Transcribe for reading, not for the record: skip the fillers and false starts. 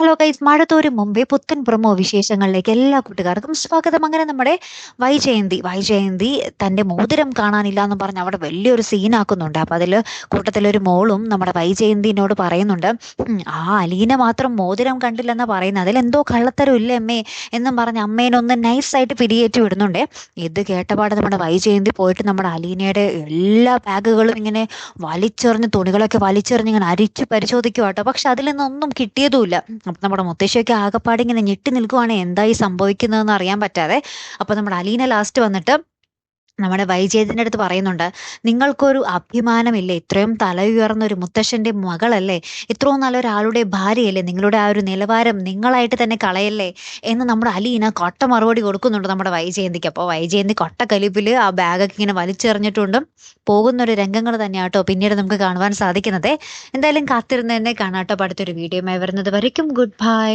Hello guys, മഴത്തോരും മുമ്പേ പുത്തൻ promo വിശേഷങ്ങളിലേക്ക് എല്ലാ കൂട്ടുകാർക്കും സ്വാഗതം. അങ്ങനെ നമ്മുടെ വൈജയന്തി തന്റെ മോതിരം കാണാനില്ല എന്ന് പറഞ്ഞ് അവിടെ വലിയൊരു സീനാക്കുന്നുണ്ട്. അപ്പൊ അതില് കൂട്ടത്തിലൊരു മോളും നമ്മുടെ വൈജയന്തിനോട് പറയുന്നുണ്ട്, ആ അലീന മാത്രം മോതിരം കണ്ടില്ലെന്നാ പറയുന്നത്, അതിലെന്തോ കള്ളത്തരം ഇല്ലേ അമ്മേ എന്നും പറഞ്ഞ് അമ്മേനൊന്ന് നൈസായിട്ട് പിരിയേറ്റി വിടുന്നുണ്ടേ. ഇത് കേട്ടപാടെ നമ്മുടെ വൈജയന്തി പോയിട്ട് നമ്മുടെ അലീനയുടെ എല്ലാ ബാഗുകളും ഇങ്ങനെ വലിച്ചെറിഞ്ഞ്, തുണികളൊക്കെ വലിച്ചെറിഞ്ഞ് ഇങ്ങനെ അരിച്ച് പരിശോധിക്കുക കേട്ടോ. പക്ഷെ അതിൽ നിന്നൊന്നും കിട്ടിയതുമില്ല. അപ്പം നമ്മുടെ മുത്തശ്ശിയൊക്കെ ആകെപ്പാടെ ഇങ്ങനെ ഞെട്ടി നിൽക്കുവാണ്, എന്തായി സംഭവിക്കുന്നതെന്ന് അറിയാൻ പറ്റാതെ. അപ്പം നമ്മുടെ അലീന ലാസ്റ്റ് വന്നിട്ട് നമ്മുടെ വൈജയന്തിൻ്റെ അടുത്ത് പറയുന്നുണ്ട്, നിങ്ങൾക്കൊരു അഭിമാനമില്ലേ? ഇത്രയും തല ഉയർന്ന ഒരു മുത്തശ്ശൻ്റെ മകളല്ലേ, ഇത്രയും നല്ലൊരാളുടെ ഭാര്യയല്ലേ, നിങ്ങളുടെ ആ ഒരു നിലവാരം നിങ്ങളായിട്ട് തന്നെ കളയല്ലേ എന്ന് നമ്മുടെ അലീന കൊട്ട മറുപടി കൊടുക്കുന്നുണ്ട് നമ്മുടെ വൈജയന്തിക്ക്. അപ്പോൾ വൈജയന്തി കൊട്ട കലിപ്പിൽ ആ ബാഗൊക്കെ ഇങ്ങനെ വലിച്ചെറിഞ്ഞിട്ടുണ്ട് പോകുന്നൊരു രംഗങ്ങൾ തന്നെയാട്ടോ പിന്നീട് നമുക്ക് കാണുവാൻ സാധിക്കുന്നത്. എന്തായാലും കാത്തിരുന്ന് തന്നെ കാണാട്ടോ. അടുത്തൊരു വീഡിയോയുമായി വരുന്നത് വരയ്ക്കും ഗുഡ് ബൈ.